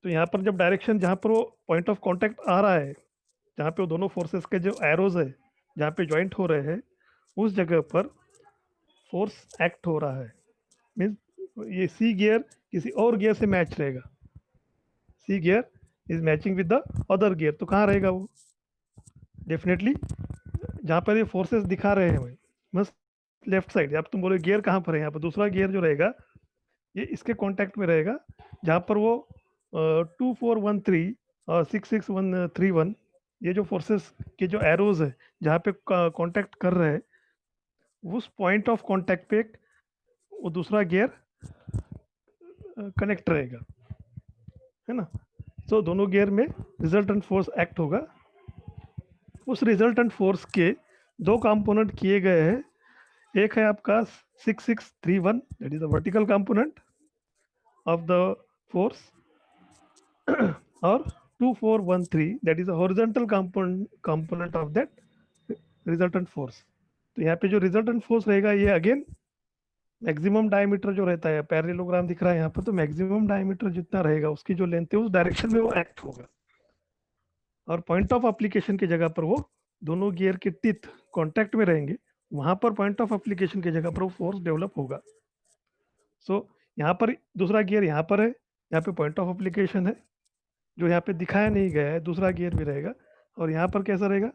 तो यहाँ पर जब डायरेक्शन जहाँ पर वो पॉइंट ऑफ कांटेक्ट आ रहा है, जहाँ पे वो दोनों फोर्सेस के जो एरोज है जहाँ पे ज्वाइंट हो रहे हैं, उस जगह पर फोर्स एक्ट हो रहा है। मीन्स ये सी गियर किसी और गियर से मैच रहेगा। C gear is matching with the other gear, तो कहाँ रहेगा वो? डेफिनेटली जहाँ पर ये फोर्सेस दिखा रहे हैं भाई, बस लेफ्ट साइड। अब तुम बोले गियर कहाँ पर है, यहाँ पर दूसरा गियर जो रहेगा ये इसके कांटेक्ट में रहेगा, जहाँ पर वो 2413 और 66131, ये जो फोर्सेस के जो एरोज है जहाँ पे कांटेक्ट कर रहे हैं, उस पॉइंट ऑफ कांटेक्ट पे वो दूसरा गियर कनेक्ट रहेगा, है ना। तो दोनों गियर में रिजल्टेंट फोर्स एक्ट होगा। उस रिजल्टेंट फोर्स के दो कंपोनेंट किए गए हैं। एक है आपका 6631, that is the vertical component of the force, और 2413, that is the horizontal component of that resultant force. तो यहाँ पे जो रिजल्टेंट फोर्स रहेगा ये अगेन मैक्सिमम डायमीटर जो रहता है, पैरेललोग्राम दिख रहा है यहाँ पर, तो मैक्सिमम डायमीटर जितना रहेगा उसकी जो लेंथ है उस डायरेक्शन में वो एक्ट होगा। और पॉइंट ऑफ एप्लीकेशन की जगह पर वो दोनों गियर के टिथ कांटेक्ट में रहेंगे, वहां पर पॉइंट ऑफ एप्लीकेशन की जगह पर वो फोर्स डेवलप होगा। सो यहाँ पर दूसरा गियर यहाँ पर है, यहाँ पे पॉइंट ऑफ एप्लीकेशन है जो यहाँ पे दिखाया नहीं गया है, दूसरा गियर भी रहेगा। और यहाँ पर कैसा रहेगा?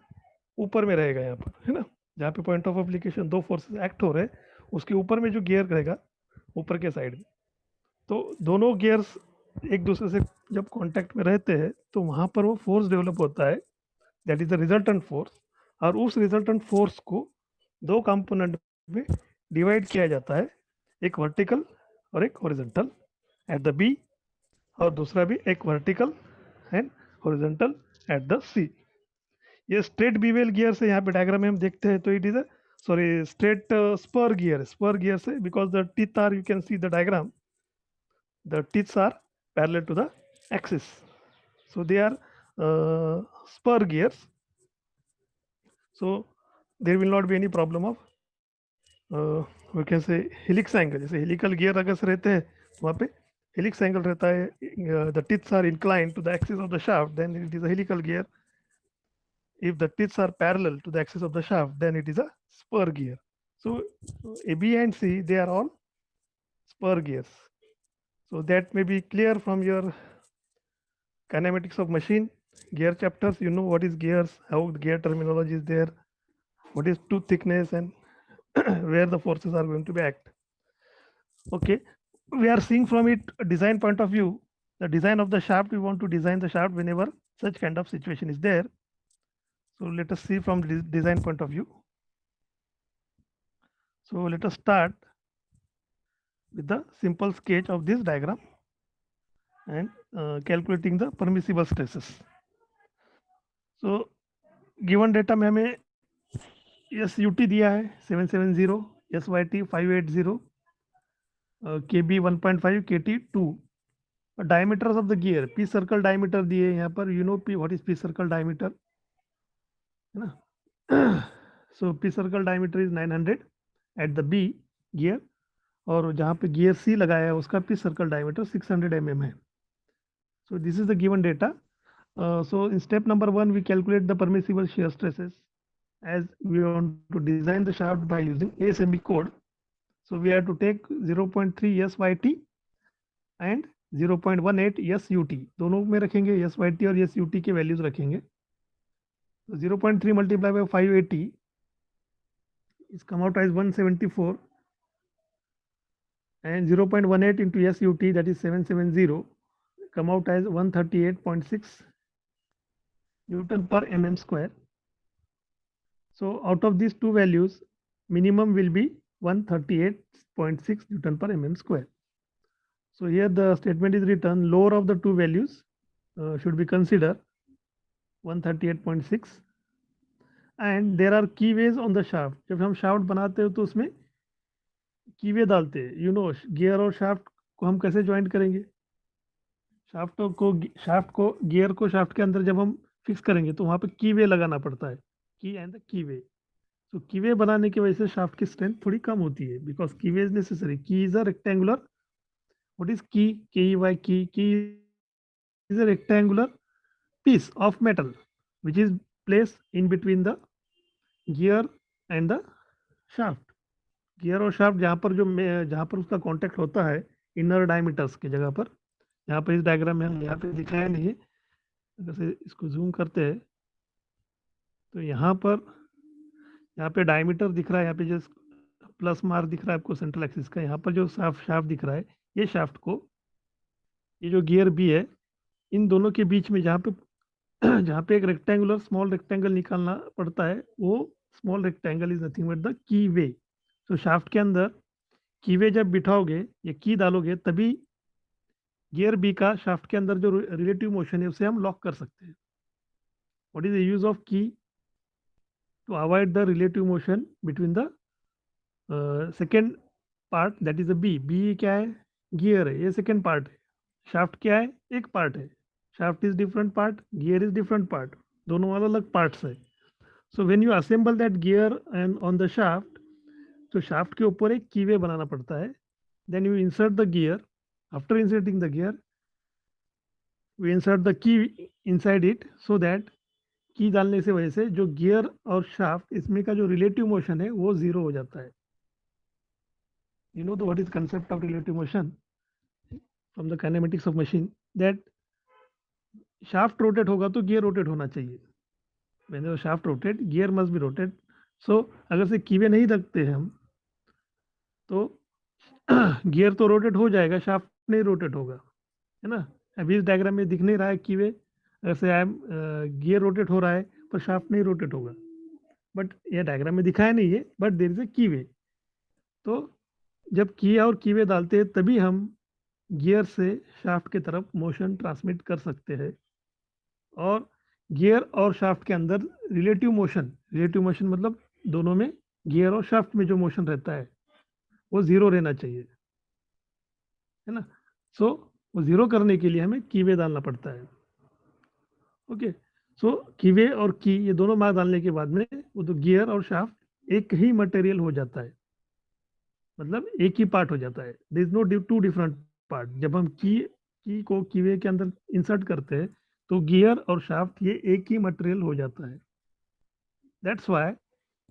ऊपर में रहेगा यहाँ पर, है ना, जहाँ पे पॉइंट ऑफ एप्लीकेशन दो फोर्सेस एक्ट हो रहे हैं उसके ऊपर में जो गियर रहेगा ऊपर के साइड में। तो दोनों गियर्स एक दूसरे से जब कांटेक्ट में रहते हैं तो वहाँ पर वो फोर्स डेवलप होता है, that is the resultant force. और उस रिजल्टेंट फोर्स को दो कंपोनेंट में डिवाइड किया जाता है, एक वर्टिकल और एक हॉरिजॉन्टल एट द बी, और दूसरा भी एक vertical and horizontal at the C. ये स्ट्रेट बीवेल गियर से यहाँ पे डायग्राम में हम देखते हैं तो it is a sorry straight spur gear से, because the teeth are, you can see the diagram, the teeth are parallel to the axis, so they are spur gears, so there will not be any problem of we can say helix angle। जैसे helical gear अगर से रहते हैं तो वहाँ पे helix angle रहता है, the teeths are inclined to the axis of the shaft, then it is a helical gear. if the teeth are parallel to the axis of the shaft, then it is a spur gear। so A, B and C, they are all spur gears, so that may be clear from your kinematics of machine gear chapters. You know what is gears, how the gear terminology is there, what is tooth thickness, and where the forces are going to be act. Okay, we are seeing from it a design point of view, the design of the shaft. We want to design the shaft whenever such kind of situation is there. So let us see from the design point of view. So let us start with the simple sketch of this diagram and calculating the permissible stresses. So given data में हमें S U T दिया है 770, S Y T 580, के B 1.5, K T 2, diameters of the gear, P circle diameter दिए यहाँ पर, you know P what is P circle diameter, है ना। So P circle diameter is 900 at the B gear, और जहाँ पे गियर सी लगाया है उसका पी सर्कल डायमीटर 600 mm है। So this is the given data. So in step number 1 we calculate the permissible shear stresses, as we want to design the shaft by using ASME code. So we have to take 0.3 SYT and 0.18 SUT, दोनों में रखेंगे SYT और SUT के values रखेंगे। तो 0.3 multiplied by 580 is come out as 174, and 0.18 into SUT, that is 770, come out as 138.6 Newton per mm square. So out of these two values, minimum will be 138.6 Newton per mm square. So here the statement is written, lower of the two values should be considered 138.6, and there are keyways on the shaft. जब हम shaft बनाते हो तो उसमें कीवे डालते हैं, you know gear और shaft को हम कैसे ज्वाइंट करेंगे, शाफ्ट को गियर को शाफ्ट के अंदर जब हम फिक्स करेंगे तो वहाँ पे कीवे लगाना पड़ता है, की एंड द कीवे। तो कीवे बनाने की वजह से शाफ्ट की स्ट्रेंथ थोड़ी कम होती है, बिकॉज कीवे इज नेसेसरी। की is a rectangular, what is की, के वाई की is a rectangular piece of metal which is placed in between the gear and the shaft. Gear और शाफ्ट जहाँ पर उसका कांटेक्ट होता है इनर डायमीटर्स की जगह पर, यहाँ पर इस डायग्राम में हम यहाँ पे दिखाया नहीं है, अगर से इसको जूम करते हैं तो यहाँ पे डायमीटर दिख रहा है, यहाँ पे जो प्लस मार्क दिख रहा है आपको सेंट्रल एक्सिस का, यहाँ पर जो शाफ्ट शाफ्ट दिख रहा है, ये शाफ्ट को, ये जो गियर बी है, इन दोनों के बीच में जहाँ पे एक रेक्टेंगुलर स्मॉल रेक्टेंगल निकालना पड़ता है, वो small rectangle is nothing but the keyway. तो शाफ्ट के अंदर की वे जब बिठाओगे या की डालोगे तभी गियर बी का शाफ्ट के अंदर जो रिलेटिव मोशन है उसे हम लॉक कर सकते हैं। What is the use of key? To avoid the relative motion between the second part that is a B. B क्या है? गियर है, ये सेकेंड पार्ट है। शाफ्ट क्या है? एक पार्ट है। Shaft is different part, gear is different part, दोनों अलग अलग पार्ट्स है। So when you assemble that gear and on the shaft, तो शाफ्ट के ऊपर एक कीवे बनाना पड़ता है। Then you insert the gear, after inserting the gear we insert the key inside it, so that key डालने से वजह से जो गियर और शाफ्ट इसमें का जो रिलेटिव मोशन है वो जीरो हो जाता है। You know what is concept of relative motion from the kinematics of machine, that shaft rotate होगा तो gear rotate होना चाहिए। when the shaft rotate gear must be rotate। so अगर से कीवे नहीं रखते हैं हम तो गियर तो रोटेट हो जाएगा, शाफ्ट नहीं रोटेट होगा, है ना। अभी इस डायग्राम में दिख नहीं रहा है कीवे, अगर से गियर रोटेट हो रहा है पर शाफ्ट नहीं रोटेट होगा, बट ये डायग्राम में दिखाया नहीं है, बट देयर इज ए कीवे। तो जब की और कीवे डालते हैं तभी हम गियर से शाफ्ट की तरफ मोशन ट्रांसमिट कर सकते हैं। और गियर और शाफ्ट के अंदर रिलेटिव मोशन मतलब दोनों में, गियर और शाफ्ट में जो मोशन रहता है वो जीरो रहना चाहिए, है ना। सो वो जीरो करने के लिए हमें कीवे डालना पड़ता है। ओके, सो कीवे और की ये दोनों मार्क डालने के बाद में वो तो गियर और शाफ्ट एक ही मटेरियल हो जाता है, मतलब एक ही पार्ट हो जाता है। There is no two different part. जब हम की को कीवे के अंदर इंसर्ट करते हैं तो गियर और शाफ्ट ये एक ही मटेरियल हो जाता है। दैट्स वाई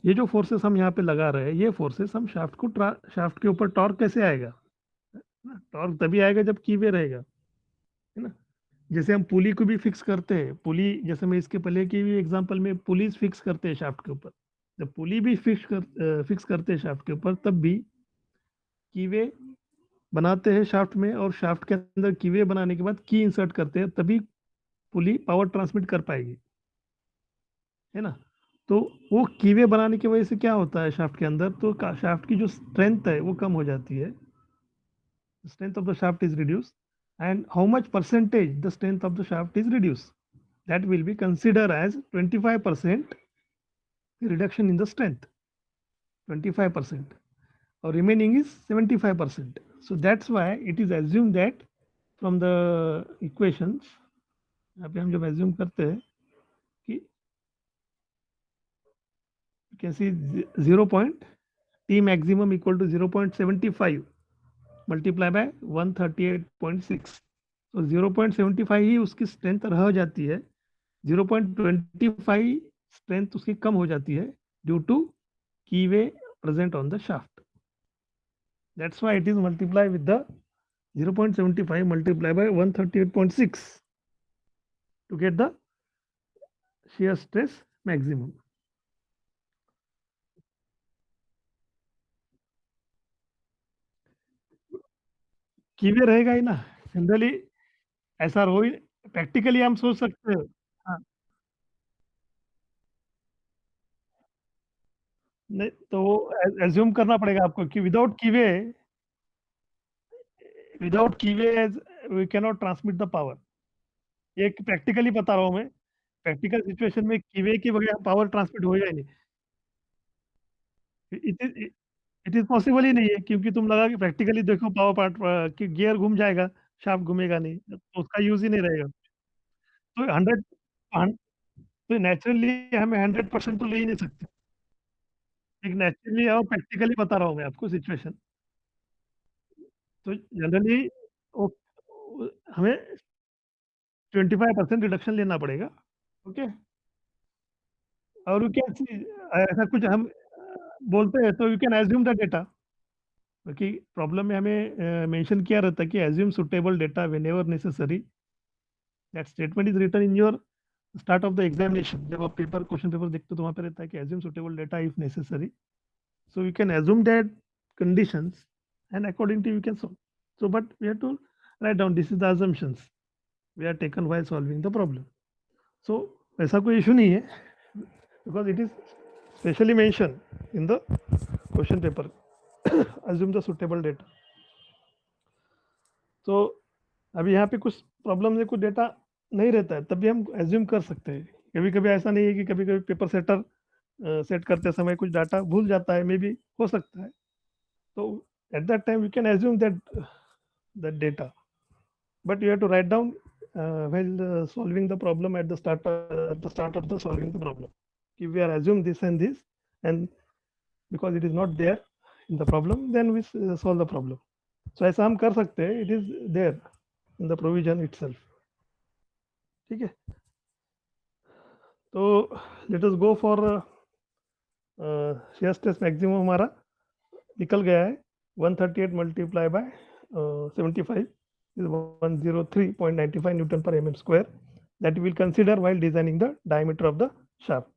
ये जो फोर्सेस हम यहाँ पे लगा रहे हैं, ये फोर्सेस हम शाफ्ट के ऊपर टॉर्क कैसे आएगा? टॉर्क तभी आएगा जब कीवे रहेगा, है ना। जैसे हम पुली को भी फिक्स करते हैं, पुली जैसे मैं इसके पहले की भी एग्जांपल में पुलीज फिक्स करते हैं शाफ्ट के ऊपर, जब पुली भी फिक्स करते हैं शाफ्ट के ऊपर तब भी कीवे बनाते हैं शाफ्ट में, और शाफ्ट के अंदर कीवे बनाने के बाद की इंसर्ट करते हैं तभी पुली पावर ट्रांसमिट कर पाएगी, है ना। तो वो कीवे बनाने की वजह से क्या होता है शाफ्ट के अंदर, तो शाफ्ट की जो स्ट्रेंथ है वो कम हो जाती है, strength of the shaft is reduced, and how much percentage the strength of the shaft is reduced, that will be considered as 25% reduction in the strength, 25%, or remaining is 75%. So that's why it is assumed that from the equations, यहाँ पे हम जब assume करते हैं कि you can see 0 point T maximum equal to 0.75 multiply by 138.6, तो 0.75 ही उसकी strength रह जाती है, 0.25 स्ट्रेंथ उसकी कम हो जाती है due to keyway present on the shaft. That's why it is multiplied with the 0.75 multiplied by 138.6 to get the shear stress maximum. कीवे रहेगा ही ना जनरली, ऐसा हो ही, प्रैक्टिकली हम सोच सकते हैं। हाँ, नहीं तो वो एज्यूम करना पड़ेगा आपको कि without keyway we can not transmit the power. ये प्रैक्टिकली बता रहा हूँ मैं, प्रैक्टिकल सिचुएशन में कीवे के बगैर पावर ट्रांसमिट होएगा ही नहीं। It is it is possible ही नहीं है, क्योंकि तुम लगा कि प्रैक्टिकली देखो पावर पार्ट कि गियर घूम जाएगा, शाफ्ट घूमेगा नहीं, तो उसका यूज ही नहीं रहेगा। तो 100 तो नेचुरली हमें 100% तो ले ही नहीं सकते। एक नेचुरली और प्रैक्टिकली बता रहा हूँ मैं आपको सिचुएशन। तो जनरली वो हमें 25% रिडक्शन लेना पड़ेगा। ओके, और यू कैन सी, ऐसा कुछ हम बोलते हैं तो you can assume the data, क्योंकि प्रॉब्लम में हमें मेंशन किया रहता है कि assume suitable data whenever necessary. That statement is written in your start of the examination. जब आप पेपर क्वेश्चन पेपर देखते हो तो वहाँ पे रहता है कि assume suitable data if necessary. So you can assume that conditions and according to you can solve. So but we have to write down this is the assumptions we are taken while solving the problem. So ऐसा कोई issue नहीं है, because it is specially mentioned in the question paper. Assume the suitable data. So अभी यहाँ पे कुछ problem में कुछ डेटा नहीं रहता है, तब भी हम एज्यूम कर सकते हैं। कभी कभी ऐसा नहीं है कि कभी कभी पेपर सेटर सेट करते समय कुछ डाटा भूल जाता है, मे बी हो सकता है, तो at that time you can assume that data, but you have to write down while solving the problem at the start of the solving the problem. If we are assume this and this, and because it is not there in the problem, then we solve the problem. So ऐसा हम कर सकते हैं, it is there in the provision itself. ठीक है, तो let us go for shear stress maximum हमारा निकल गया है 138 multiply by 75 is 103.95 Newton per mm square, that we will consider while designing the diameter of the shaft.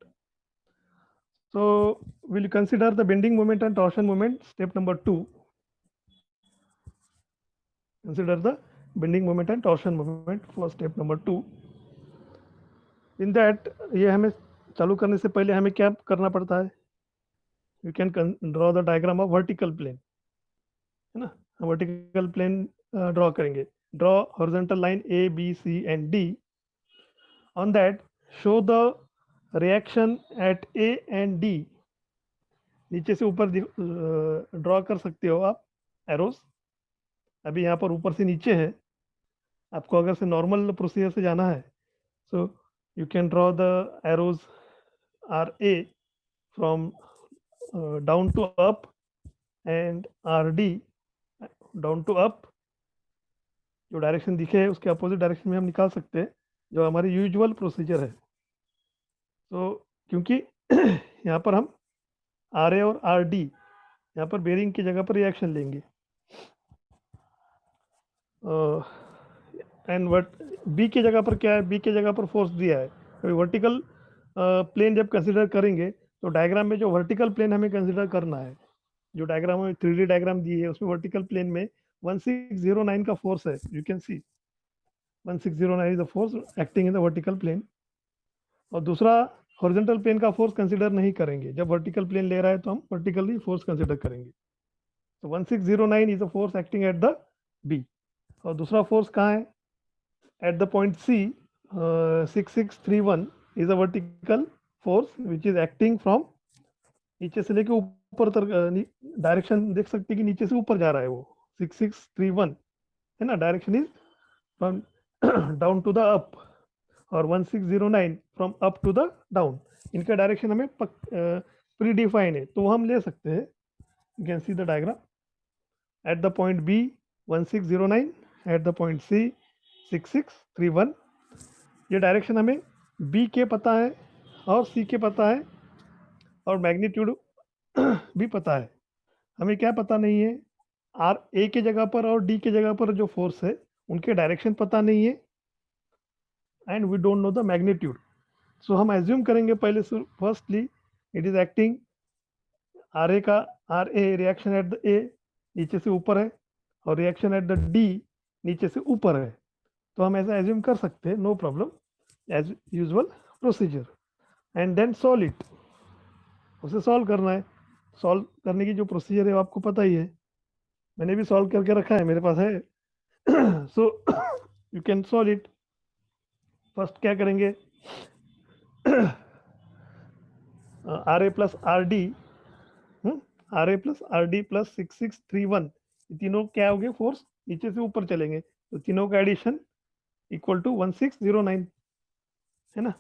So we'll consider the bending moment and torsion moment. Step number 2. Consider the bending moment and torsion moment for step number 2. In that, ये हमें चालू करने से पहले हमें क्या करना पड़ता है? You can draw the diagram of vertical plane, है ना? वर्टिकल प्लेन ड्रॉ करेंगे. Draw horizontal line A B C and D. On that show the reaction at A and D. नीचे से ऊपर ड्रॉ कर सकते हो आप एरोस. अभी यहाँ पर ऊपर से नीचे है, आपको अगर से नॉर्मल प्रोसीजर से जाना है, so you can draw the arrows R A from down to up and R D down to up. जो डायरेक्शन दिखे है उसके अपोजिट डायरेक्शन में हम निकाल सकते हैं, जो हमारी यूजुअल प्रोसीजर है. तो क्योंकि यहाँ पर हम आर ए और आर डी यहाँ पर बेरिंग की जगह पर रिएक्शन लेंगे, एंड बी की जगह पर क्या है, बी की जगह पर फोर्स दिया है. अभी वर्टिकल प्लेन जब कंसिडर करेंगे तो डायग्राम में जो वर्टिकल प्लेन हमें कंसिडर करना है, जो डायग्राम में 3D डायग्राम दी है उसमें वर्टिकल प्लेन में 1609 का फोर्स है. You can see 1609 is the force acting in the vertical plane. और दूसरा हॉरिजॉन्टल प्लेन का फोर्स कंसिडर नहीं करेंगे. जब वर्टिकल प्लेन ले रहा है तो हम वर्टिकली फोर्स कंसिडर करेंगे. तो 1609 is the force acting at the B. और दूसरा फोर्स कहाँ है? At the point C. 6631 is a vertical force which is acting from नीचे से लेके ऊपर तक. डायरेक्शन देख सकते हैं कि नीचे से ऊपर जा रहा है वो 6631, है ना? Direction is from down to the up, और 1609 from up to the down. इनका डायरेक्शन हमें प्री डिफाइन है, तो हम ले सकते हैं. You can see the diagram. At the point B 1609, at the point C 6631. ये डायरेक्शन हमें बी के पता है और सी के पता है और मैग्नीट्यूड भी पता है. हमें क्या पता नहीं है? आर ए के जगह पर और डी के जगह पर जो फोर्स है उनके डायरेक्शन पता नहीं है, and we don't know the magnitude. So हम एज्यूम करेंगे पहले firstly it is acting R A का, R A reaction at the A नीचे से ऊपर है और रिएक्शन एट द डी नीचे से ऊपर है. तो हम ऐसा एज्यूम कर सकते हैं, no problem, as usual procedure. And then solve it. उसे सॉल्व करना है. सॉल्व करने की जो प्रोसीजर है वो आपको पता ही है, मैंने भी सॉल्व करके रखा है, मेरे पास है. So you can solve it. First क्या करेंगे? R A plus R D, R A plus R D plus 6631, तीनों क्या हो गए? फोर्स नीचे से ऊपर चलेंगे, तो तीनों का एडिशन इक्वल टू 1609, है ना?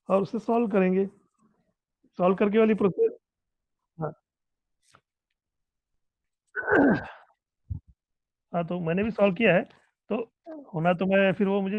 और उसे सॉल्व करेंगे. सॉल्व करके वाली प्रोसेस. हाँ हाँ, तो मैंने भी सॉल्व किया है, तो होना तो मैं फिर वो मुझे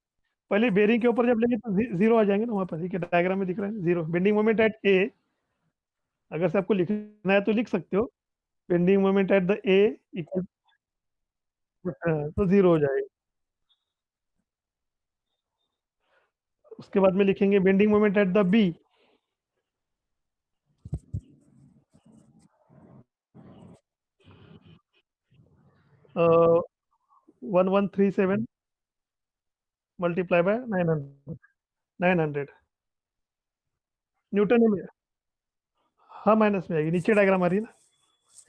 पहले बेरिंग के ऊपर जब लेंगे तो जीरो आ जाएंगे ना वहाँ पर, ठीक है, डायग्राम में दिख रहा है zero. Bending moment at A, अगर से आपको लिखना है तो लिख सकते हो, bending moment at the A equal, तो जीरो हो जाएगा। उसके बाद में लिखेंगे bending moment at the B, 1137 multiply by 900, 900 newton में। हाँ माइनस में आएगी, नीचे डायग्राम आ रही है ना,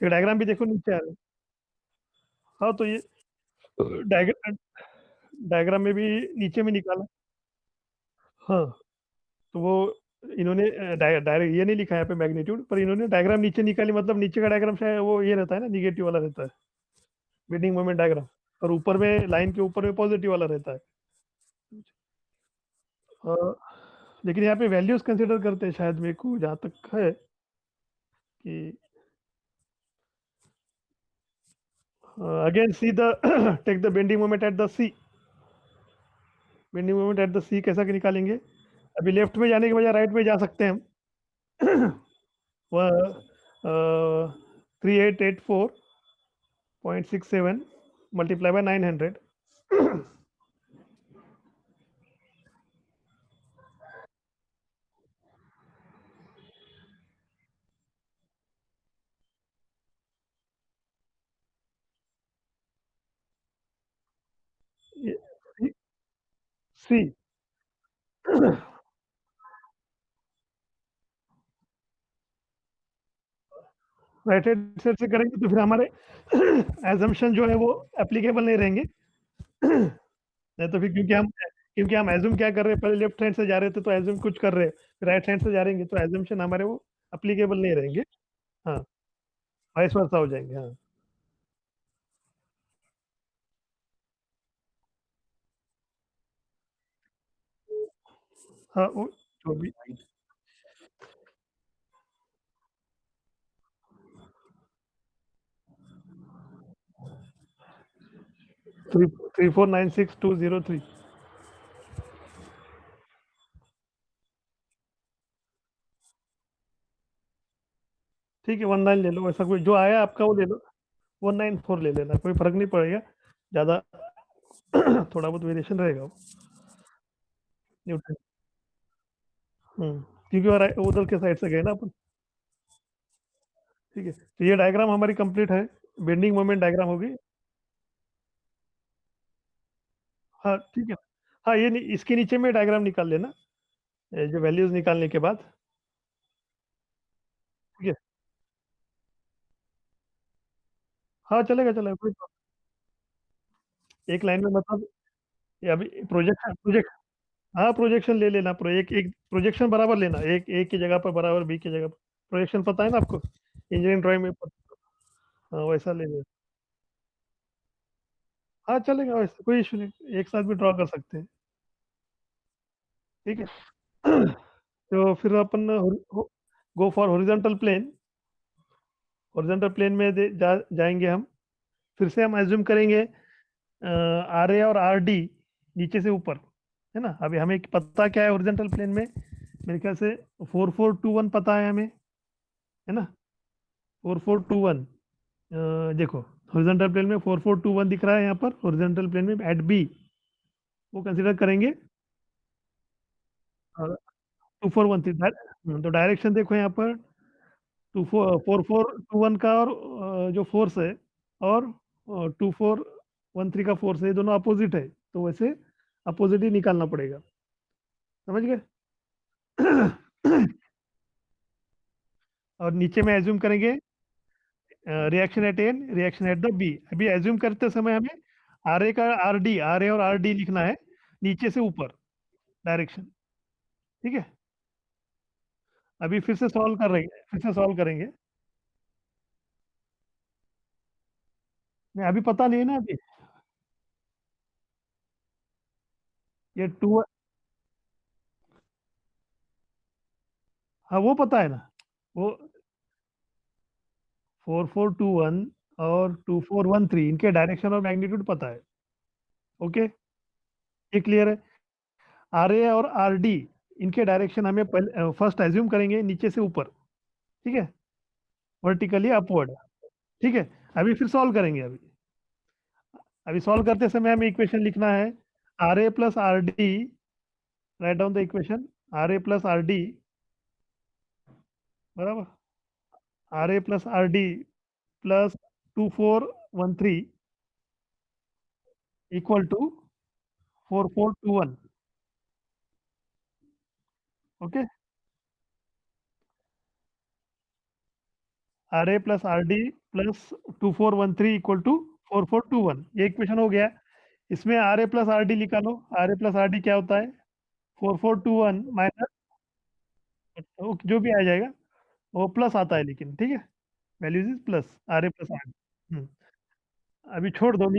ये डायग्राम भी देखो नीचे आ रहा है। हाँ तो ये डायग्राम, डायग्राम में भी नीचे में निकाला। हाँ तो वो इन्होंने डायरेक्ट ये नहीं लिखा है यहाँ पे मैग्नीट्यूड, पर इन्होंने डायग्राम नीचे निकाली, मतलब नीचे का डायग्राम शायद वो ये रहता है ना, निगेटिव वाला रहता है बेंडिंग मोमेंट डायग्राम, और ऊपर में लाइन के ऊपर में पॉजिटिव वाला रहता है। अ, लेकिन यहाँ पे वैल्यूज कंसिडर करते हैं शायद, मेरे को जहाँ तक है कि again C the take the bending moment at the C, bending moment at the C कैसा कि निकालेंगे, अभी लेफ्ट में जाने के बजाय राइट में जा सकते हैं हम। वह 3884.67 multiply by 900, see right hand side से करेंगे तो फिर हमारे एजम्पशन जो है वो एप्लीकेबल नहीं रहेंगे। नहीं तो फिर क्योंकि हम एज्यूम क्या कर रहे हैं, पहले लेफ्ट हैंड से जा रहे थे तो एज्यूम कुछ कर रहे हैं, फिर राइट हैंड से जा रहेंगे तो एजम्पशन हमारे वो एप्लीकेबल नहीं रहेंगे। हाँ वाइस वर्सा हो जाएंगे। हाँ हाँ वो जो भी 3496,203। ठीक है 19 ले लो, ऐसा कोई जो आया आपका वो ले लो, 194 ले लेना, कोई फर्क नहीं पड़ेगा ज़्यादा। थोड़ा बहुत वेरिएशन रहेगा वो न्यूटन। क्योंकि वो उधर के साइड से गए ना अपन। ठीक है तो ये डायग्राम हमारी कंप्लीट है, बेंडिंग मोमेंट डायग्राम होगी। हाँ ठीक है। हाँ ये इसके नीचे में डायग्राम निकाल लेना, ये जो वैल्यूज निकालने के बाद। ठीक है हाँ चलेगा चलेगा कोई एक लाइन में मतलब, ये अभी प्रोजेक्शन प्रोजेक्ट, हाँ प्रोजेक्शन ले लेना, एक एक प्रोजेक्शन बराबर लेना, एक एक की जगह पर बराबर बी की जगह पर, प्रोजेक्शन पता है ना आपको इंजीनियरिंग ड्राइंग में हाँ वैसा ले लेना। हाँ चलेगा वैसे कोई इशू नहीं, एक साथ भी ड्रॉ कर सकते हैं। ठीक है। तो फिर अपन go for horizontal plane, horizontal plane में जाएंगे हम, फिर से हम एज्यूम करेंगे आर ए और आर डी नीचे से ऊपर, है ना। अभी हमें पता क्या है हॉरिजॉन्टल प्लेन में, मेरे ख्याल से 4421 पता है हमें, है ना। 4421, देखो हॉरिजॉन्टल प्लेन में 4421 दिख रहा है यहाँ पर, हॉरिजॉन्टल प्लेन में एट बी वो कंसिडर करेंगे। 2413, तो डायरेक्शन देखो यहाँ पर 4421 का, और जो फोर्स है, और 2413 का फोर्स है, ये दोनों अपोजिट है, तो वैसे अपोजिट ही निकालना पड़ेगा, समझ गए। और नीचे में एज्यूम करेंगे reaction at N, reaction at the B. अभी एज्यूम करते समय हमें आर ए का आर ए और आर डी लिखना है नीचे से ऊपर डायरेक्शन। ठीक है अभी फिर से सॉल्व कर रहे हैं, फिर से सॉल्व करेंगे। नहीं अभी पता नहीं है ना अभी, ये टू, हाँ वो पता है ना, वो 4421 और 2413 इनके डायरेक्शन और मैग्नीट्यूड पता है। ओके ये क्लियर है। आर ए और आर डी, इनके डायरेक्शन हमें पहले फर्स्ट एज्यूम करेंगे नीचे से ऊपर, ठीक है, वर्टिकली अपवर्ड। ठीक है, अभी फिर सॉल्व करेंगे। अभी सॉल्व करते समय हमें इक्वेशन लिखना है, R A plus R D, right down the equation, R A plus R D बराबर, R A plus R D plus 2413 equal to 4421। Okay, R A plus R D plus 2413 equal to 4421, ये equation हो गया। इसमें R A plus R D निकालो, R A plus R D क्या होता है, 4421 minus, जो भी आ जाएगा वो प्लस आता है, लेकिन ठीक है, values is plus, R A plus R D. अभी छोड़ दो,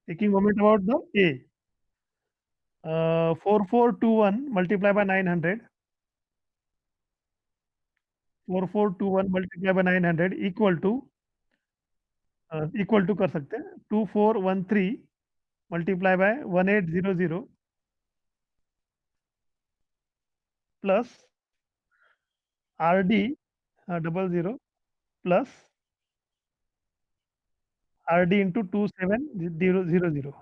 taking moment about the A, 4421 multiply by 900, 4421 multiply by 900 equal to कर सकते हैं 2413 multiply by 1800 plus R D double zero plus R D into 2700।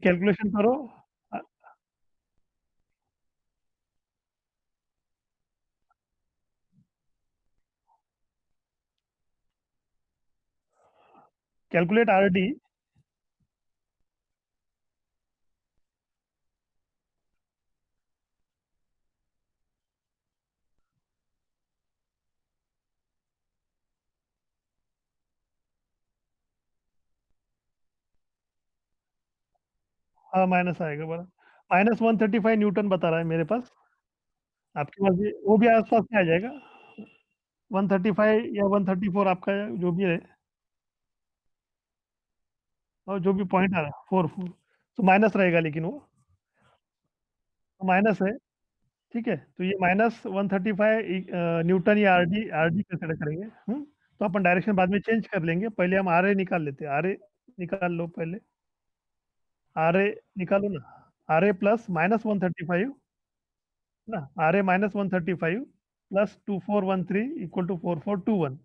Calculation करो। Calculate R D, हाँ minus आएगा बड़ा, -135 न्यूटन बता रहा है मेरे पास। आपके पास भी वो भी आसपास में आ जाएगा, 135 या 134 आपका जो भी है, और जो भी पॉइंट आ रहा है 4 तो माइनस रहेगा, लेकिन वो तो माइनस है। ठीक है, तो ये -135 न्यूटन या आर डी कंसिडर करेंगे। तो अपन डायरेक्शन बाद में चेंज कर लेंगे, पहले हम आर ए निकाल लेते हैं। आर ए निकाल लो पहले, आर ए निकालो ना, आर ए प्लस -135 ना, R A -135 plus 2413 equal to 4421,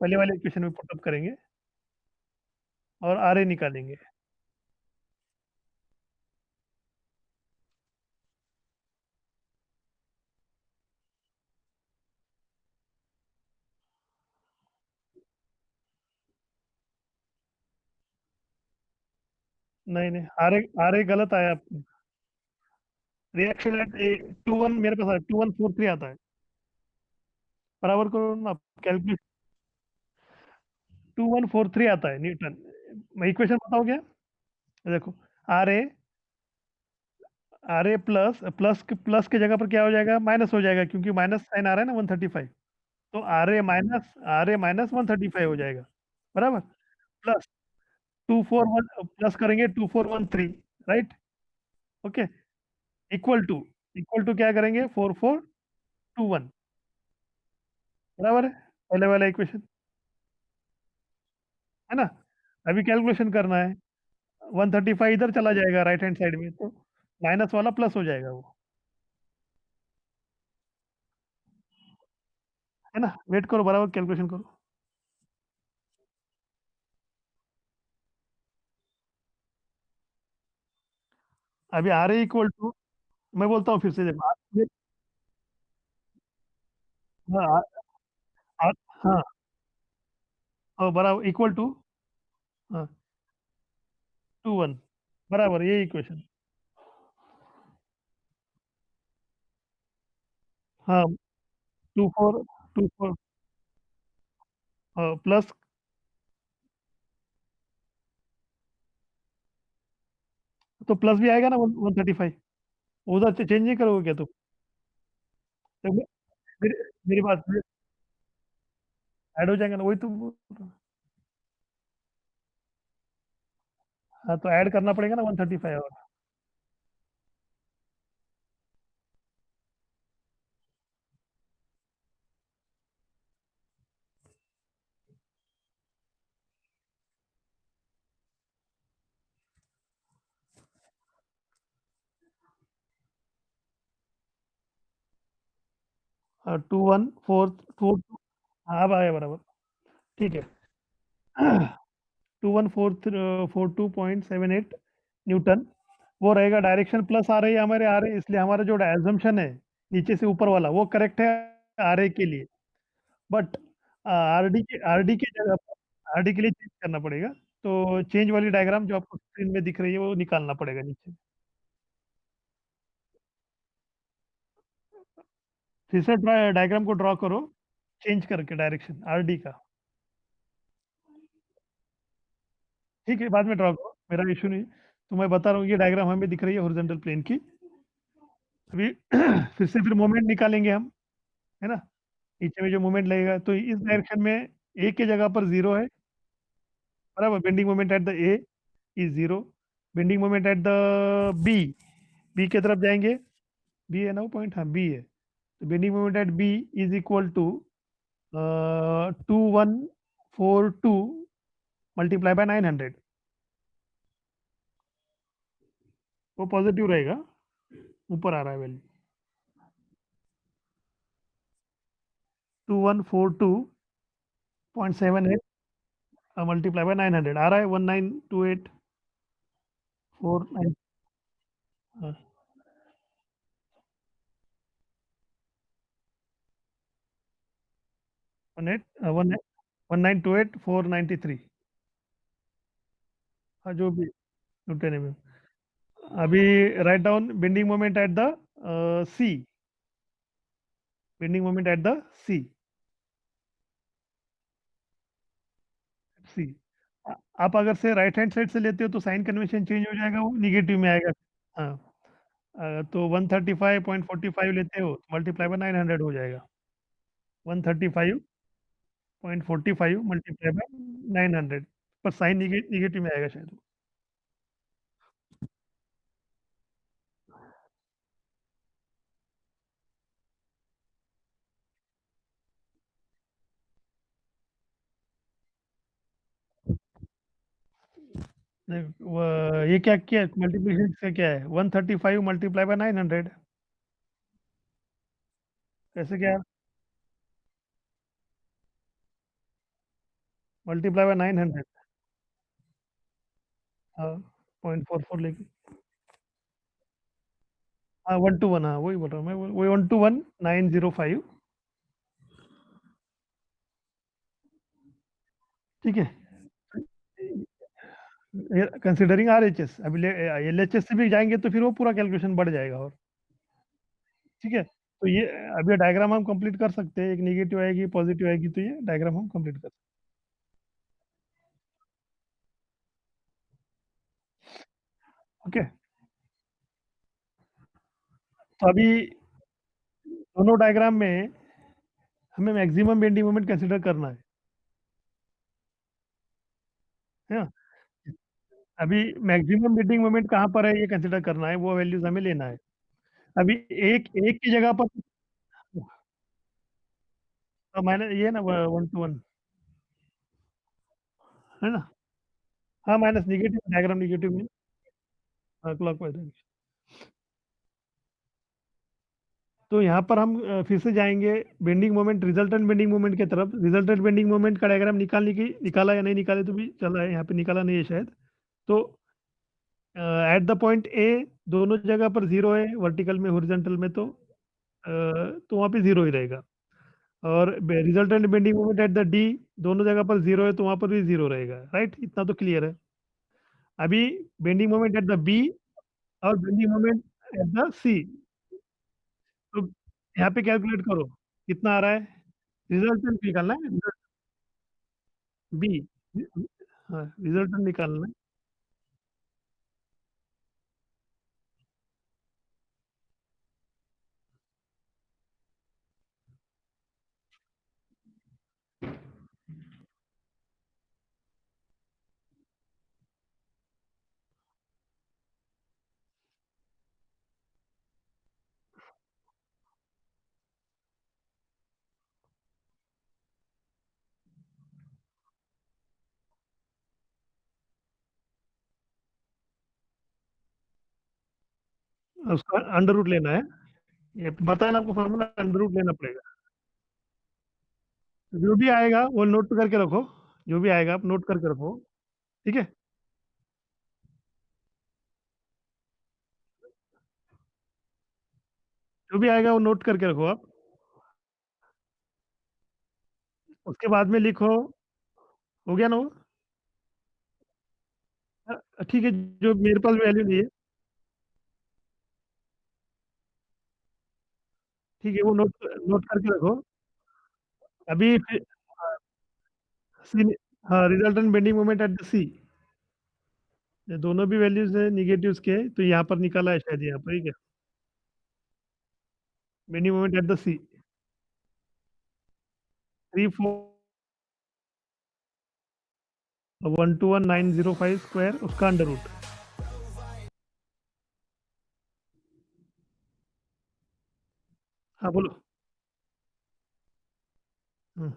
पहले वाले इक्वेशन में पुटअप करेंगे और आर ए निकालेंगे। नहीं नहीं, आर ए गलत आया, रिएक्शन एट 21 मेरे पास 2143 आता है, बराबर करो ना, कैलकुलेट 2143 आता है न्यूटन। मैं इक्वेशन बताओ क्या, देखो, R A, R A plus plus plus की जगह पर क्या हो जाएगा, माइनस हो जाएगा, क्योंकि माइनस साइन आ रहा है ना 135, तो आर ए माइनस 135 हो जाएगा, बराबर, प्लस 241 प्लस करेंगे 2413, राइट, ओके, इक्वल टू, क्या करेंगे 4421, बराबर है, पहले वाला इक्वेशन, है ना। अभी कैलकुलेशन करना है, 135 इधर चला जाएगा राइट हैंड साइड में, तो माइनस वाला प्लस हो जाएगा वो, है ना। वेट करो, बराबर कैलकुलेशन करो। अभी आर ए इक्वल टू, मैं बोलता हूँ फिर से, देखो हाँ, आ- हाँ, बराबर इक्वल टू, हाँ, 21, बराबर ये इक्वेशन, हाँ, 24 प्लस, तो प्लस भी आएगा ना 135, उधर से चेंज नहीं करोगे क्या तुम, तो मेरी मेरी बात ऐड हो जाएगा ना, वही तो हाँ, तो ऐड करना पड़ेगा ना 135 और, 2144 हाँ, अब आया बराबर। ठीक है। 2142.78 न्यूटन, वो रहेगा। डायरेक्शन प्लस आ रही है हमारे आ रही है, इसलिए हमारा जो एजम्पशन है नीचे से ऊपर वाला वो करेक्ट है आरए के लिए। बट आरडी की जगह पर आरडी के लिए चेंज करना पड़ेगा। तो चेंज वाली डायग्राम जो आपको स्क्रीन में दिख रही है वो निकालना पड़ेगा नीचे। फिर से डायग्राम को ड्रॉ करो, चेंज करके डायरेक्शन आरडी का। ठीक है, बाद में ड्रॉ करो, मेरा इशू नहीं। तो मैं बता रहा हूँ ये डायग्राम हमें दिख रही है हॉरिजॉन्टल प्लेन की। अभी फिर से फिर मोमेंट निकालेंगे हम, है ना। नीचे में जो मोमेंट लगेगा तो इस डायरेक्शन में ए की जगह पर जीरो है, बराबर। Bending moment at the A is zero. Bending moment at the B, B की तरफ जाएंगे। बी है ना वो पॉइंट, हाँ बी है। तो bending moment at B is equal to 2142 multiply by 900। वो पॉजिटिव रहेगा, ऊपर आ रहा है वैल्यू। 2142.78 मल्टीप्लाई बाय 900 आ रहा है 192849। हाँ, 1928,493। हाँ जो भी न्यूटन में। अभी right down bending moment at the C, bending moment at the C, C. आप अगर से राइट हैंड साइड से लेते हो तो साइन कन्वेंशन चेंज हो जाएगा, वो निगेटिव में आएगा। हाँ, तो 135.45 लेते हो मल्टीप्लाई बाय 900 हो जाएगा। 135.45 मल्टीप्लाई बाय 900, पर साइन निगेटिव में आएगा शायद। ये क्या क्या मल्टीप्लिकेशन से क्या है, 135 मल्टीप्लाई बाय 900, कैसे क्या मल्टीप्लाई बाय 900। हाँ, 0.44 लेके। हाँ 1 to 1, हाँ वही बोल रहा हूँ मैं, वही 1 to 1 905। ठीक है। कंसिडरिंग आर एच एस, अभी एल एच एस से भी जाएंगे तो फिर वो पूरा कैलकुलेशन बढ़ जाएगा और। ठीक है, तो ये अभी डायग्राम हम कंप्लीट कर सकते हैं, एक नेगेटिव आएगी पॉजिटिव आएगी, तो ये डायग्राम हम कंप्लीट कर सकते हैं। ओके, तो अभी दोनों डायग्राम में हमें मैक्सिमम बेंडिंग मोमेंट कंसिडर करना है ना। अभी मैक्सिमम बेंडिंग मोमेंट कहाँ पर है ये कंसिडर करना है, वो वैल्यूज हमें लेना है। अभी एक एक की जगह पर मैंने ये ना 1 to 1, है ना। हाँ माइनस निगेटिव, डायग्राम निगेटिव में। हाँ क्लॉकवाइज। तो यहाँ पर हम फिर से जाएंगे bending moment, resultant bending moment की तरफ। रिजल्टेंट बेंडिंग मोमेंट का डायग्राम निकालने की, निकाला या नहीं निकाले तो भी चला है, यहाँ पे निकाला नहीं है शायद। तो एट द पॉइंट ए दोनों जगह पर जीरो है, वर्टिकल में हॉरिजॉन्टल में, तो वहाँ पे जीरो ही रहेगा। और resultant bending moment at the D दोनों जगह पर जीरो है, तो वहाँ पर भी जीरो रहेगा। राइट, इतना तो क्लियर है। अभी bending moment at the B और bending moment at the C, तो यहाँ पे कैलकुलेट करो कितना आ रहा है। रिजल्टेंट निकालना है, बी। हाँ रिजल्टेंट निकालना है। उसका अंडर रूट लेना है। ये बताया ना आपको, फॉर्मूला अंडर रूट लेना पड़ेगा। जो भी आएगा वो नोट करके रखो, जो भी आएगा आप नोट करके रखो। ठीक है, जो भी आएगा वो नोट करके रखो आप। उसके बाद में लिखो। हो गया ना वो? ठीक है, जो मेरे पास वैल्यू नहीं है, ठीक है, वो नोट नोट करके रखो। अभी फिर सी, हाँ, resultant bending moment at the C, ये दोनों भी वैल्यूज है निगेटिव्स के, तो यहाँ पर निकाला है शायद, यहाँ पर, ठीक है, bending moment at the C 3412905 square, उसका अंडर रूट। हाँ बोलो। हम्म,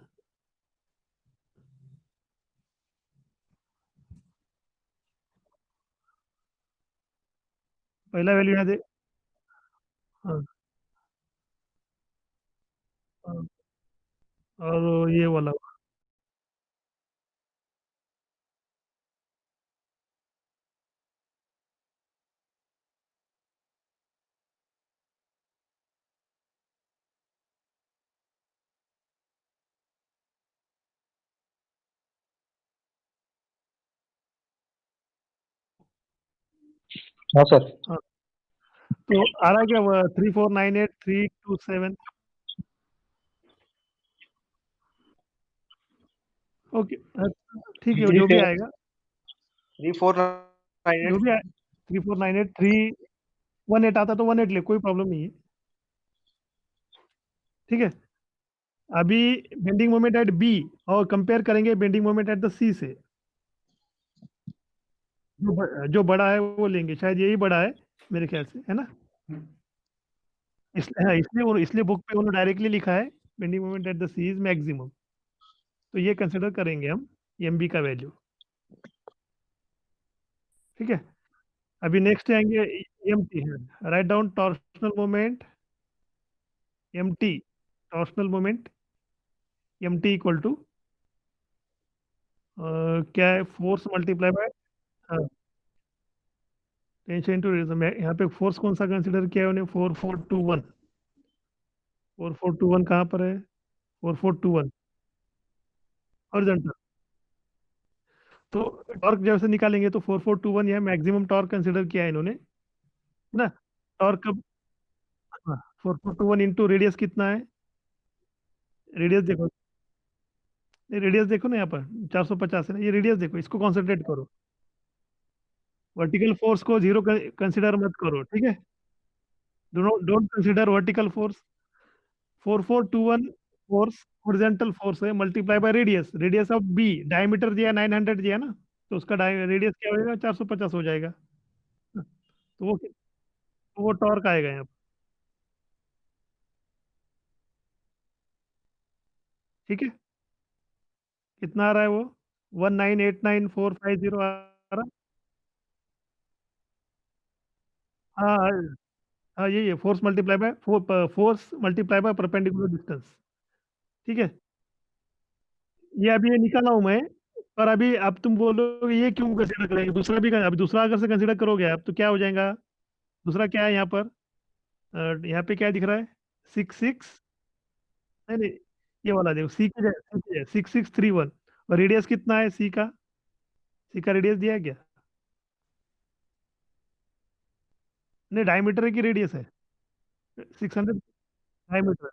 पहला वैल्यू यहाँ दे। हाँ, हाँ, और ये वाला। हाँ सर। हाँ, तो आ रहा है क्या? 3498327। ओके, ठीक है, थ्री जो भी फोर आएगा, 3498। जो भी आए, 3498318 आता तो 18 ले, कोई प्रॉब्लम नहीं है। ठीक है, अभी बेंडिंग मोमेंट एट बी, और कंपेयर करेंगे बेंडिंग मोमेंट एट द सी से। जो बड़ा है वो लेंगे, शायद यही बड़ा है मेरे ख्याल से, है ना? इसलिए, हाँ, इसलिए बुक पे उन्होंने डायरेक्टली लिखा है bending moment at the C is maximum. तो ये कंसिडर करेंगे हम, एम बी का वैल्यू। ठीक है, अभी नेक्स्ट आएंगे एम टी है, right down torsional moment M T, torsional moment M T equal to क्या है, फोर्स मल्टीप्लाई बाय, हाँ, टेंशन इंटू रेडियस। यहाँ पे फोर्स कौन सा कंसिडर किया है उन्हें? 4421। 4421 कहाँ पर है? 4421 हॉरिजॉन्टल। तो टॉर्क जैसे निकालेंगे तो 4421 यह मैक्सिमम टॉर्क कंसिडर किया है इन्होंने, है ना? टॉर्क कब? हाँ, 4421 इंटू रेडियस कितना है? रेडियस देखो, ये रेडियस देखो ना यहाँ पर, 450 है ना, ये रेडियस देखो, इसको कॉन्सेंट्रेट करो। वर्टिकल फोर्स को जीरो कंसिडर मत करो, ठीक है? Don't consider vertical force. 4421 force horizontal force है, multiply by radius, radius of B, diameter दिया 900 दिया ना, तो उसका रेडियस क्या हो जाएगा? 450 हो जाएगा। तो वो टॉर्क आएगा यहाँ पर। ठीक है, कितना आ रहा है वो? 1989450 आ रहा। हाँ, हाँ, हाँ, यही है, force multiply by force multiply by perpendicular distance. ठीक है, ये अभी ये निकाला हूं मैं। पर अभी अब तुम बोलोगे ये क्यों कंसिडर करेंगे, दूसरा भी अभी दूसरा अगर से कंसिडर करोगे आप तो क्या हो जाएगा? दूसरा क्या है यहाँ पर? यहाँ पे क्या दिख रहा है? 66, नहीं नहीं, ये वाला देखो, सी की 6631, और रेडियस कितना है सी का? सी का रेडियस दिया है क्या? नहीं, डायमीटर की रेडियस है 600 डायमीटर,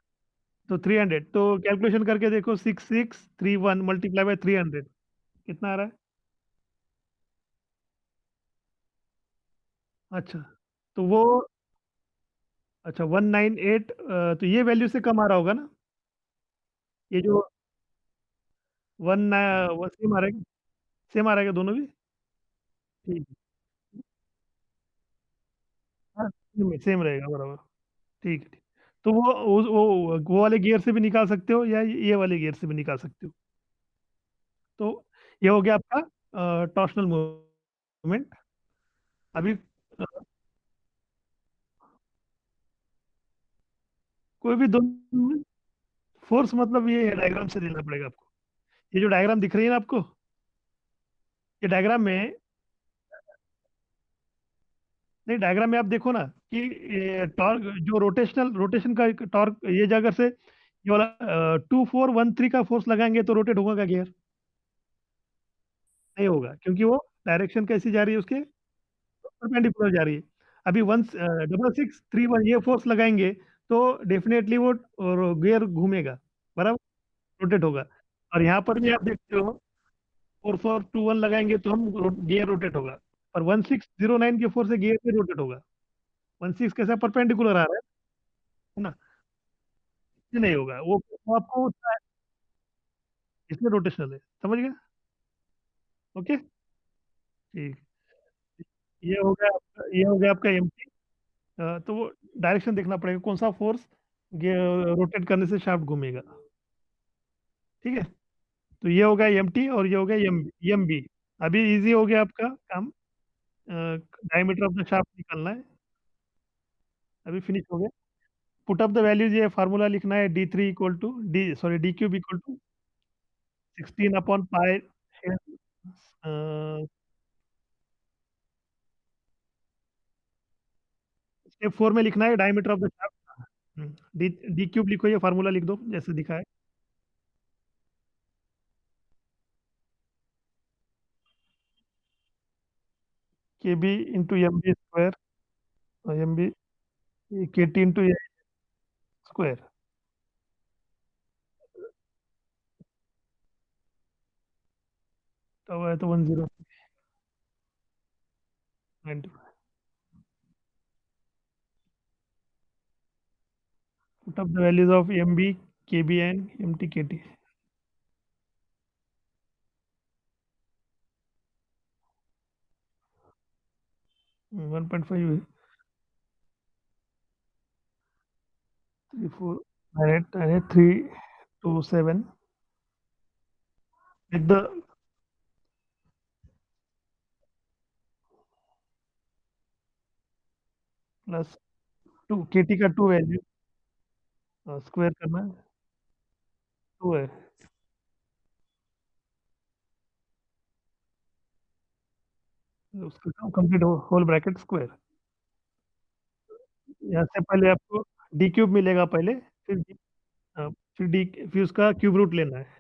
तो 300, तो कैलकुलेशन करके देखो, 6631 मल्टीप्लाई बाय 300, कितना आ रहा है? अच्छा, तो वो, अच्छा 198, तो ये वैल्यू से कम आ रहा होगा ना? ये जो वन वो सेम आ रहा है, सेम आ रहा है दोनों भी? ठीक है, हाँ, सेम रहेगा बराबर। ठीक है, ठीक। तो वो वाले गियर से भी निकाल सकते हो, या ये वाले गियर से भी निकाल सकते हो। तो ये हो गया आपका टॉर्शनल मूवमेंट। अभी कोई भी दो फोर्स मतलब ये डायग्राम से देना पड़ेगा आपको। ये जो डायग्राम दिख रही है ना आपको, ये डायग्राम में, नहीं डायग्राम में आप देखो ना कि टॉर्क जो रोटेशन का टॉर्क, ये जगह से ये वाला 2413 का फोर्स लगाएंगे तो रोटेट होगा का गियर? नहीं होगा, क्योंकि वो डायरेक्शन कैसी जा रही है उसके, परपेंडिकुलर जा रही है। अभी 1631 ये फोर्स लगाएंगे तो डेफिनेटली वो गियर घूमेगा, बराबर, रोटेट होगा। और यहाँ पर भी आप देखते हो 4421 लगाएंगे तो हम गियर रोटेट होगा। और 1609 के फोर्स से गियर भी रोटेट होगा। 16 कैसा परपेंडिकुलर आ रहा है ना, ये नहीं होगा वो आपको इसमें रोटेशनल है, समझ गए? ओके, ठीक। ये हो गया आपका एम। तो वो डायरेक्शन देखना पड़ेगा, कौन सा फोर्स रोटेट करने से शाफ्ट घूमेगा। ठीक है, तो ये हो गया एम टी और ये हो गया एम बी। अभी इजी हो गया आपका काम, डायमीटर ऑफ द शाफ्ट निकालना है। अभी फिनिश हो गया। पुट अप द वैल्यूज, ये फार्मूला लिखना है, डी क्यूब इक्वल टू 16/पाई। स्टेप 4 में लिखना है diameter of the shaft. D D cube लिखो, ये फार्मूला लिख दो जैसे दिखा है। K B into M B square, M B K T into A square. तो है तो 1090। Put up the values of M B, K B and M T K T. 1.5 3 4 327 with the plus 2 के T का 2 value square करना है, 2 है। उसका complete whole bracket square. यहाँ से पहले आपको डी क्यूब मिलेगा पहले, फिर अ, फिर उसका क्यूब रूट लेना है।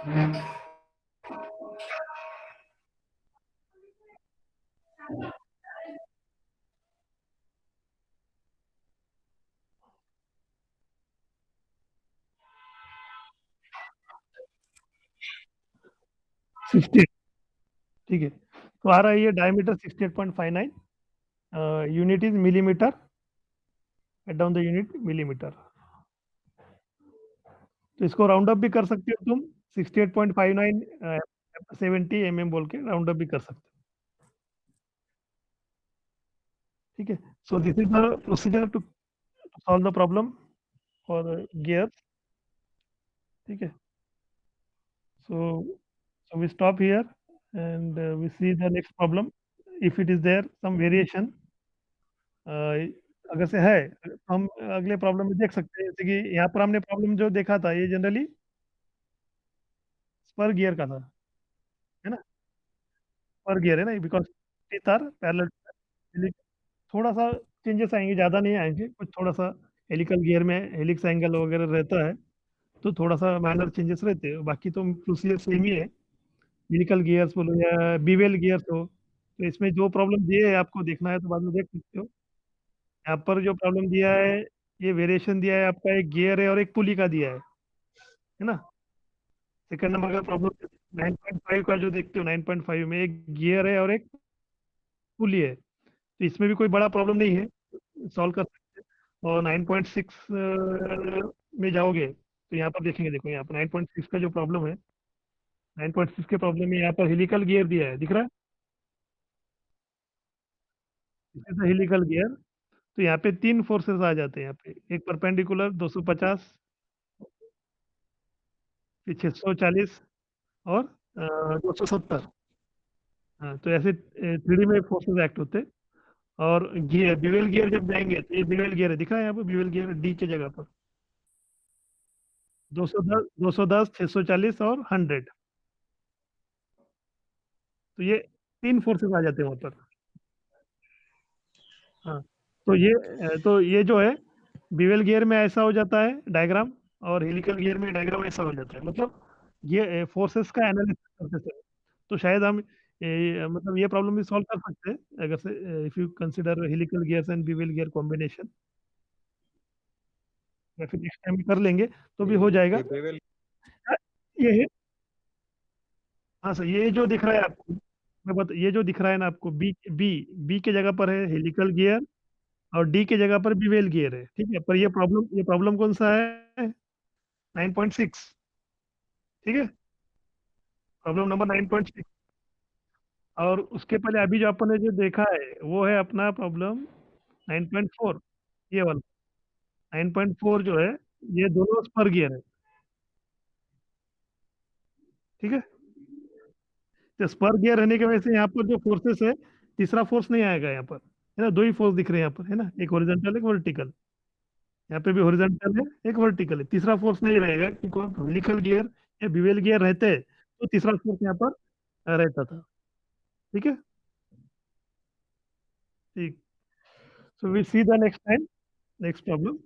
हम्म। 60, ठीक है। तो आ रहा है ये diameter 68.59, unit is millimetre, at down the unit millimetre. तो इसको राउंड अप भी कर सकते हो तुम, 68.59 70 mm बोल के राउंड अप भी कर सकते हो। ठीक है, so this is the procedure to solve the problem for gears. ठीक है, so we stop here and we see the next problem. If it is there some variation, अगर से है तो हम अगले प्रॉब्लम में देख सकते हैं। जैसे कि यहाँ पर हमने प्रॉब्लम जो देखा था ये जनरली पर गियर का था, है ना, पर गियर है ना, बिकॉज तार पैरेलल। थोड़ा सा चेंजेस आएंगे, ज़्यादा नहीं आएंगे, कुछ थोड़ा सा हेलिकल गियर में हेलिक्स एंगल वगैरह रहता है, तो थोड़ा सा माइनर चेंजेस रहते हैं, बाकी तो प्रोसीजर सेम ही है। हेलिकल गियर्स बोलो या बीवेल गियर्स हो, तो इसमें जो प्रॉब्लम दिए है आपको देखना है तो बाद में देख सकते हो। यहाँ पर जो प्रॉब्लम दिया है, ये वेरिएशन दिया है आपका, एक गियर है और एक पुली का दिया है ना। सेकंड नंबर का प्रॉब्लम 9.5 का जो देखते हो, 9.5 में एक गियर है और एक पुली है, तो इसमें भी कोई बड़ा प्रॉब्लम नहीं है, सॉल्व कर सकते हैं। और 9.6 में जाओगे तो यहाँ पर देखेंगे, देखो यहाँ पर 9.6 का जो प्रॉब्लम है, 9.6 के प्रॉब्लम में यहाँ पर हेलिकल गियर दिया है, दिख रहा है, इससे हेलिकल गियर। तो यहाँ पे 3 फोर्सेस आ जाते हैं यहाँ पे, एक परपेंडिकुलर 250, फिर 640 और 270। हाँ, तो ऐसे 3D में फोर्सेस एक्ट होते हैं। और गियर, ड्यूअल गियर जब जाएंगे तो ये ड्यूअल गियर है, दिख रहा है यहाँ पर ड्यूअल गियर डी की जगह पर 210, 640 और 100। तो ये 3 फोर्सेस आ जाते हैं वहाँ पर। हाँ, तो ये जो है बिवेल गियर में ऐसा हो जाता है डायग्राम, और हेलिकल गियर में डायग्राम ऐसा हो जाता है, मतलब ये फोर्सेस का एनालिसिस करते हैं। तो शायद हम मतलब ये प्रॉब्लम भी सॉल्व कर सकते हैं अगर से if you consider helical gears and bevel gear combination, या फिर नेक्स्ट टाइम कर लेंगे तो भी हो जाएगा। ये बेवल हाँ, ये है। हाँ सर, ये जो दिख रहा है आपको, ये जो दिख रहा है ना आपको, बी बी बी के जगह पर है हेलिकल गियर, और डी के जगह पर बिवेल गियर है, ठीक है। पर ये प्रॉब्लम कौन सा है? 9.6। ठीक है, प्रॉब्लम नंबर 9.6। और उसके पहले अभी जो अपन ने जो देखा है वो है अपना प्रॉब्लम 9.4, ये वाला 9.4 जो है, ये दोनों स्पर गियर है, ठीक है। तो स्पर गियर रहने की वजह से यहाँ पर जो फोर्सेस है, तीसरा फोर्स नहीं आएगा यहाँ पर, है ना। दो ही फोर्स दिख रहे हैं यहाँ पर, है ना, एक हॉरिजॉन्टल एक वर्टिकल। यहाँ पे भी हॉरिजॉन्टल है, एक वर्टिकल है, तीसरा फोर्स नहीं रहेगा, क्योंकि हेलिकल गियर या बिवेल गियर रहते तो तीसरा फोर्स यहाँ पर रहता था, ठीक है। ठीक। So we see the next time, next problem.